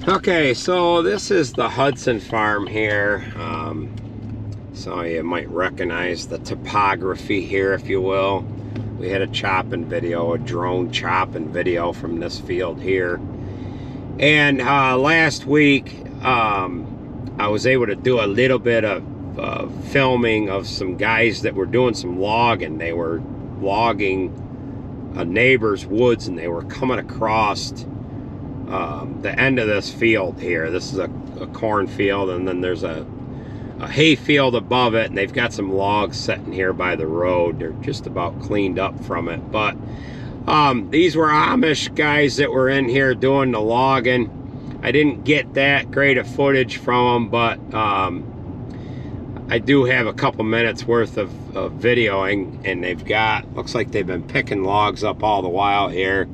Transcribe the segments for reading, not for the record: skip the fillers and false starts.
Okay, so this is the Hudson farm here. So you might recognize the topography here, if you will. We had a chopping video, a drone chopping video from this field here. And last week, I was able to do a little bit of filming of some guys that were doing some logging. They were logging a neighbor's woods, and they were coming across the end of this field here. This is a cornfield, and then there's a hay field above it, and they've got some logs sitting here by the road. They're just about cleaned up from it. But these were Amish guys that were in here doing the logging. I didn't get that great of footage from them, but I do have a couple minutes worth of videoing, and they've got, looks like they've been picking logs up all the while here.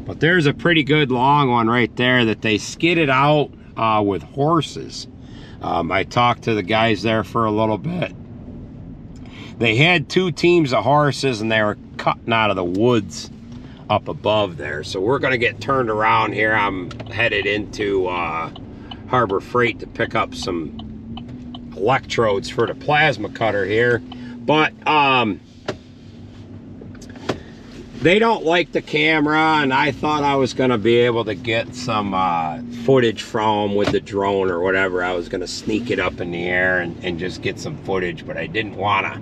But there's a pretty good long one right there that they skidded out with horses. I talked to the guys there for a little bit. They had 2 teams of horses, and they were cutting out of the woods up above there. So we're gonna get turned around here. I'm headed into Harbor Freight to pick up some electrodes for the plasma cutter here. But they don't like the camera, and I thought I was gonna be able to get some footage from them with the drone or whatever. I was gonna sneak it up in the air and just get some footage, but I didn't wanna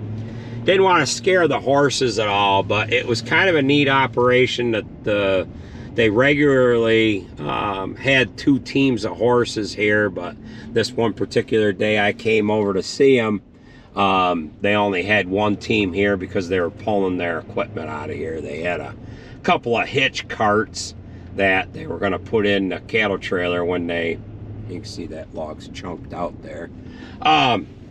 scare the horses at all. But it was kind of a neat operation that they regularly had 2 teams of horses here, but this one particular day I came over to see them. They only had 1 team here because they were pulling their equipment out of here. They had a couple of hitch carts that they were going to put in the cattle trailer when you can see that log's chunked out there.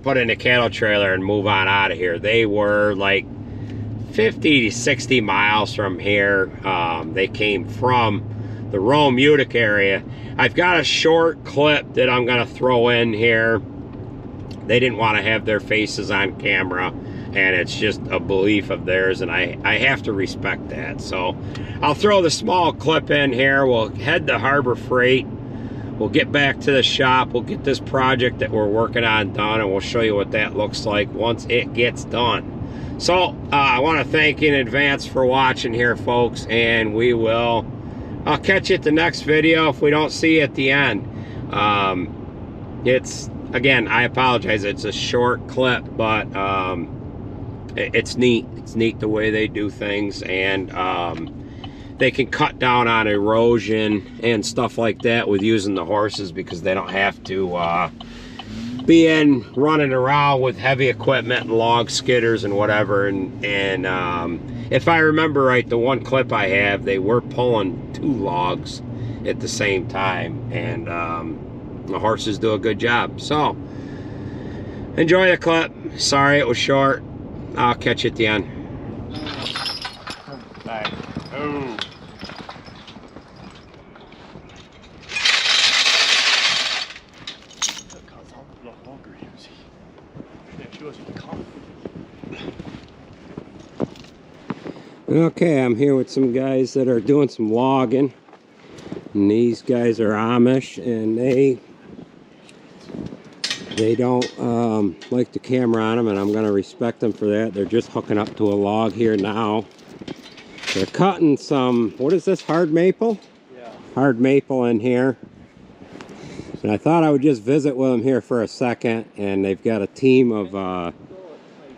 Put in the cattle trailer and move on out of here. They were like 50 to 60 miles from here. They came from the Rome Utica area. I've got a short clip that I'm going to throw in here. They didn't want to have their faces on camera, and it's just a belief of theirs, and I have to respect that. So I'll throw the small clip in here. We'll head to Harbor Freight. We'll get back to the shop. We'll get this project that we're working on done, and we'll show you what that looks like once it gets done. So I want to thank you in advance for watching here, folks, and I'll catch you at the next video if we don't see you at the end. Again, I apologize, it's a short clip, but it's neat. It's neat the way they do things, and they can cut down on erosion and stuff like that with using the horses, because they don't have to be running around with heavy equipment and log skidders and whatever. And if I remember right, the one clip I have, they were pulling 2 logs at the same time, and the horses do a good job. So enjoy the clip. Sorry it was short. I'll catch you at the end. Bye. Oh. Okay, I'm here with some guys that are doing some logging, and these guys are Amish, and they don't like the camera on them, and I'm going to respect them for that. They're just hooking up to a log here now. They're cutting some, what is this, hard maple? Yeah. Hard maple in here. And I thought I would just visit with them here for a second, and they've got a team of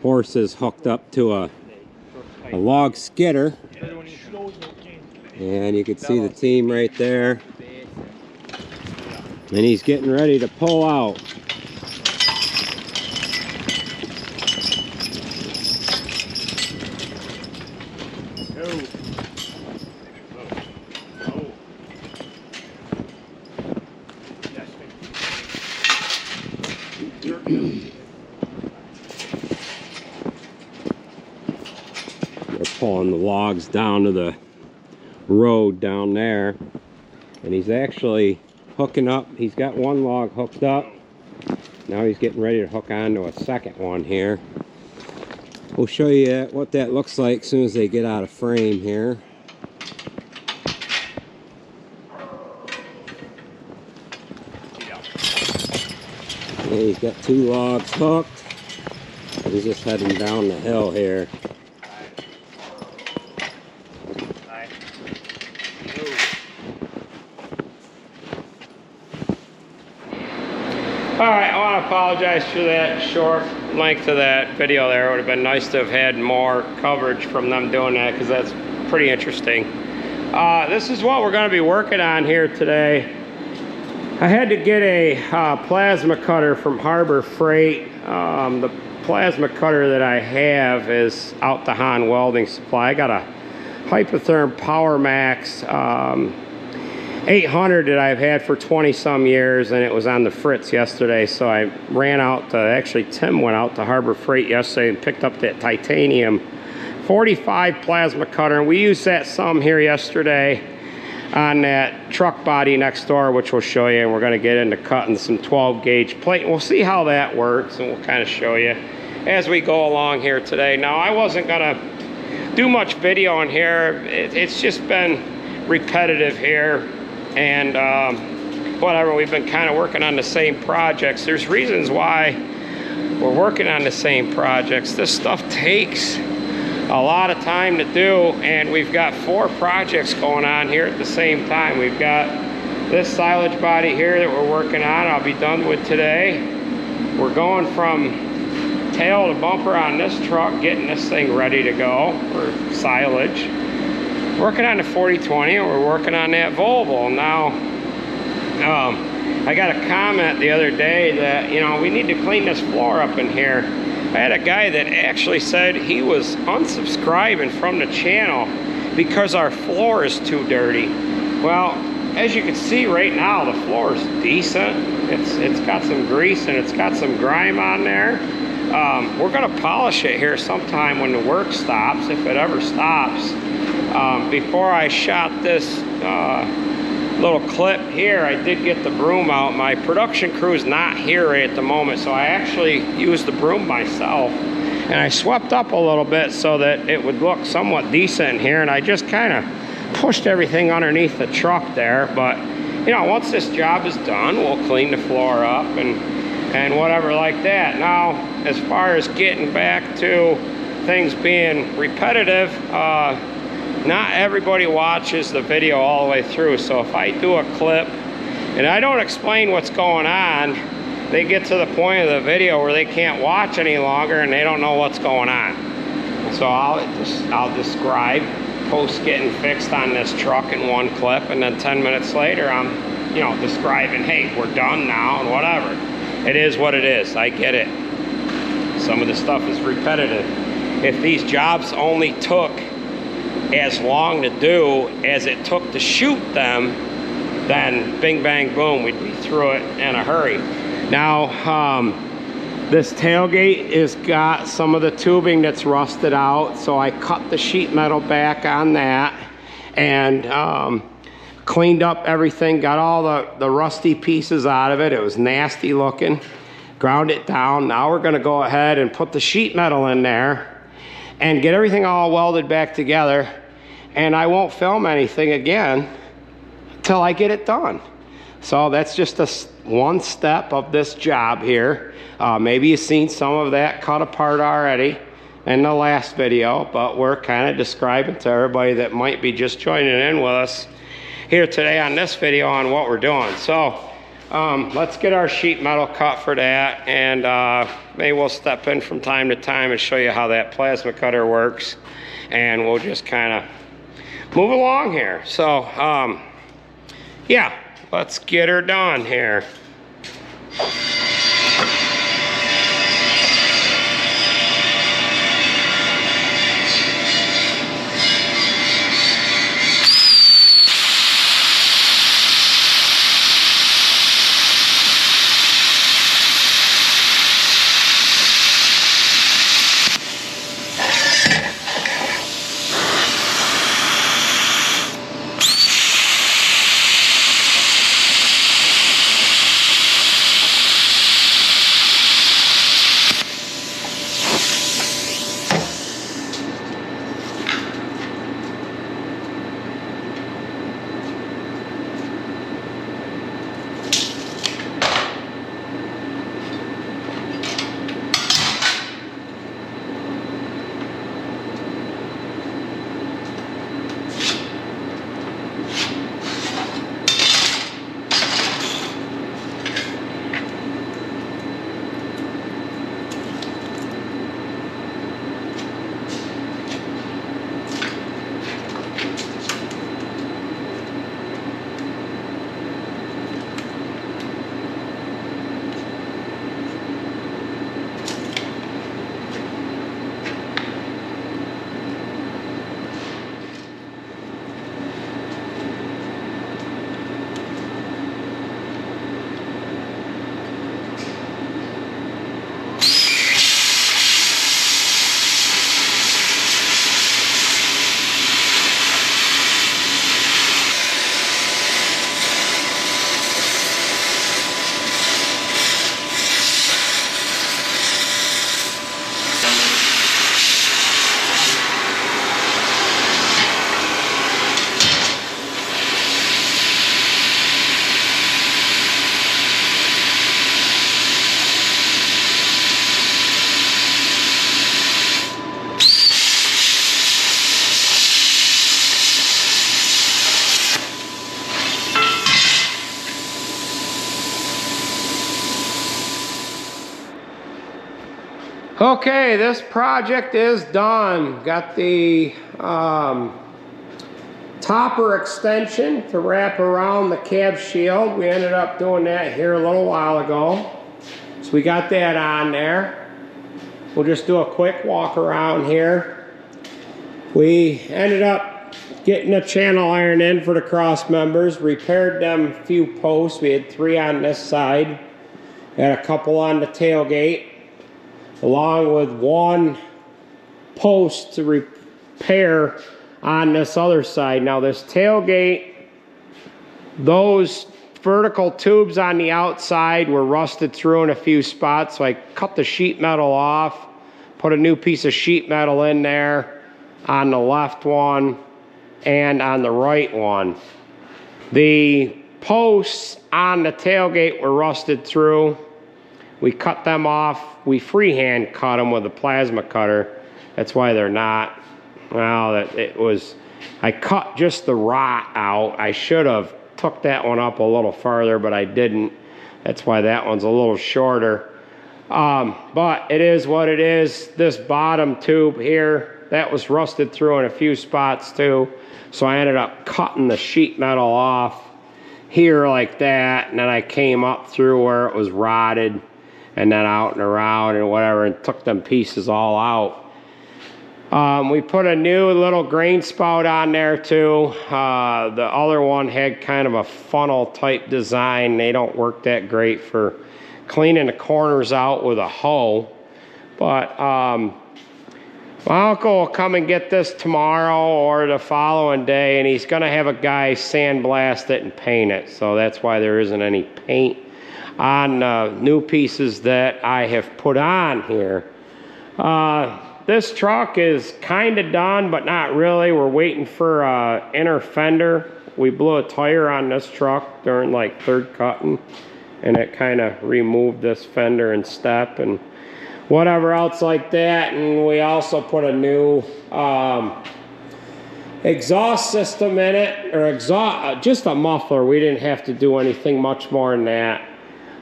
horses hooked up to a log skidder. And you can see the team right there. And he's getting ready to pull out. They're pulling the logs down to the road down there, and he's actually hooking up. He's got 1 log hooked up. Now he's getting ready to hook onto a second one here. We'll show you what that looks like as soon as they get out of frame here. And he's got 2 logs hooked. He's just heading down the hill here. Alright, I want to apologize for that short length of that video there. It would have been nice to have had more coverage from them doing that, because that's pretty interesting. This is what we're going to be working on here today. I had to get a plasma cutter from Harbor Freight. The plasma cutter that I have is out to Han Welding Supply. I got a Hypotherm Power Max 800 that I've had for 20 some years, and it was on the fritz yesterday, so I ran out to, actually Tim went out to Harbor Freight yesterday and picked up that titanium 45 plasma cutter, and we used that some here yesterday on that truck body next door, which we'll show you, and we're going to get into cutting some 12 gauge plate, and we'll see how that works, and we'll kind of show you as we go along here today. Now, I wasn't going to do much video in here. It's just been repetitive here. And whatever, we've been kind of working on the same projects. There's reasons why we're working on the same projects. This stuff takes a lot of time to do, and we've got 4 projects going on here at the same time. We've got this silage body here that we're working on. I'll be done with today. We're going from tail to bumper on this truck, getting this thing ready to go for silage. Working on the 4020, and we're working on that Volvo. Now, I got a comment the other day that, you know, we need to clean this floor up in here. I had a guy that actually said he was unsubscribing from the channel because our floor is too dirty. Well, as you can see right now, the floor is decent. It's got some grease and it's got some grime on there. We're gonna polish it here sometime when the work stops, if it ever stops. Before I shot this little clip here, I did get the broom out. My production crew's not here right at the moment, so I actually used the broom myself, and I swept up a little bit so that it would look somewhat decent in here, and I just kind of pushed everything underneath the truck there. But you know, once this job is done, we'll clean the floor up and whatever like that. Now, as far as getting back to things being repetitive, not everybody watches the video all the way through, so if I do a clip and I don't explain what's going on, they get to the point of the video where they can't watch any longer and they don't know what's going on. So I'll describe post getting fixed on this truck in one clip, and then 10 minutes later I'm, you know, describing, hey, we're done now and whatever. It is what it is. I get it. Some of the stuff is repetitive. If these jobs only took as long to do as it took to shoot them, then bing bang boom, we'd be through it in a hurry. Now, this tailgate has got some of the tubing that's rusted out, so I cut the sheet metal back on that and cleaned up everything, got all the rusty pieces out of it. It was nasty looking. Ground it down. Now we're going to go ahead and put the sheet metal in there and get everything all welded back together, and I won't film anything again till I get it done. So that's just one step of this job here. Maybe you've seen some of that cut apart already in the last video, but we're kind of describing to everybody that might be just joining in with us here today on this video on what we're doing. So let's get our sheet metal cut for that, and maybe we'll step in from time to time and show you how that plasma cutter works, and we'll just kind of move along here. So yeah, let's get her done here. Okay, this project is done. Got the topper extension to wrap around the cab shield. We ended up doing that here a little while ago. So we got that on there. We'll just do a quick walk around here. We ended up getting a channel iron in for the cross members, repaired them few posts. We had 3 on this side, had a couple on the tailgate, along with 1 post to repair on this other side. Now this tailgate, those vertical tubes on the outside were rusted through in a few spots, so I cut the sheet metal off, put a new piece of sheet metal in there on the left one and on the right one. The posts on the tailgate were rusted through. We cut them off. We freehand cut them with a plasma cutter. That's why they're not. Well, I cut just the rot out. I should have took that one up a little farther, but I didn't. That's why that one's a little shorter. But it is what it is. This bottom tube here, that was rusted through in a few spots too. So I ended up cutting the sheet metal off here like that, and then I came up through where it was rotted, and then out and around and whatever, and took them pieces all out. We put a new little grain spout on there too. The other one had kind of a funnel type design. They don't work that great for cleaning the corners out with a hoe. But my uncle will come and get this tomorrow or the following day, and he's gonna have a guy sandblast it and paint it. So that's why there isn't any paint on new pieces that I have put on here. This truck is kind of done, but not really. We're waiting for inner fender. We blew a tire on this truck during like third cutting, and it kind of removed this fender and step and whatever else like that. And we also put a new exhaust system in it, or just a muffler. We didn't have to do anything much more than that.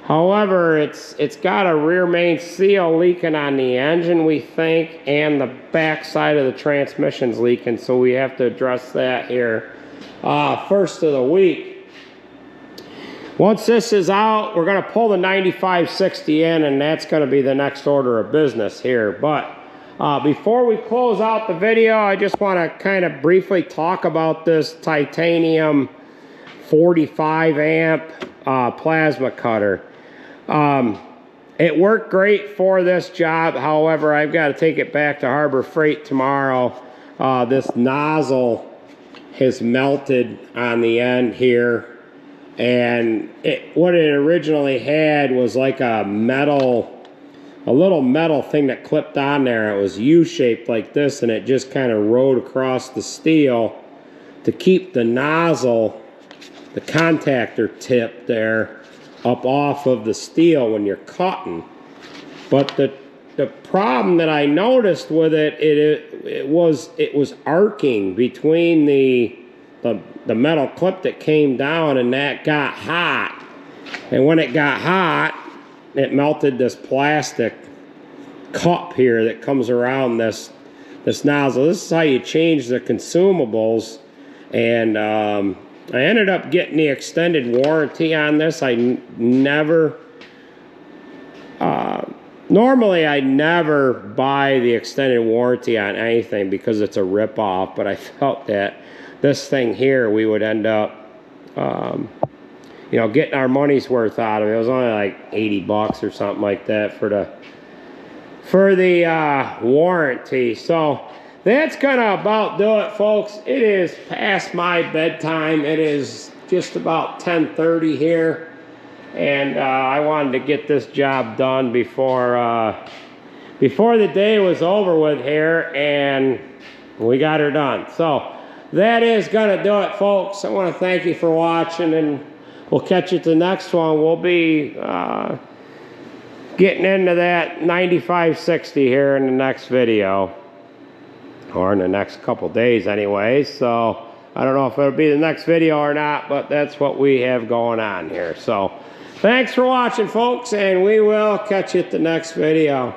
However, it's got a rear main seal leaking on the engine, we think, and the back side of the transmission's leaking, so we have to address that here first of the week. Once this is out, we're going to pull the 9560 in, and that's going to be the next order of business here. But before we close out the video, I just want to kind of briefly talk about this titanium 45 amp plasma cutter. It worked great for this job. However, I've got to take it back to Harbor Freight tomorrow. This nozzle has melted on the end here, and what it originally had was like a little metal thing that clipped on there. It was U-shaped like this, and it just kind of rode across the steel to keep the nozzle, the contactor tip there, up off of the steel when you're cutting. But the problem that I noticed with it was arcing between the metal clip that came down, and that got hot. And when it got hot, it melted this plastic cup here that comes around this nozzle. This is how you change the consumables. And I ended up getting the extended warranty on this. Normally I never buy the extended warranty on anything because it's a rip-off, but I felt that this thing here, we would end up, getting our money's worth out of it. It was only like 80 bucks or something like that for the warranty. So that's gonna about do it, folks. It is past my bedtime. It is just about 10:30 here, and I wanted to get this job done before the day was over with here, and we got her done. So that is gonna do it, folks. I want to thank you for watching, and we'll catch you at the next one. We'll be getting into that 9560 here in the next video. Or in the next couple days anyway. So I don't know if it'll be the next video or not, but that's what we have going on here. So thanks for watching, folks, and we will catch you at the next video.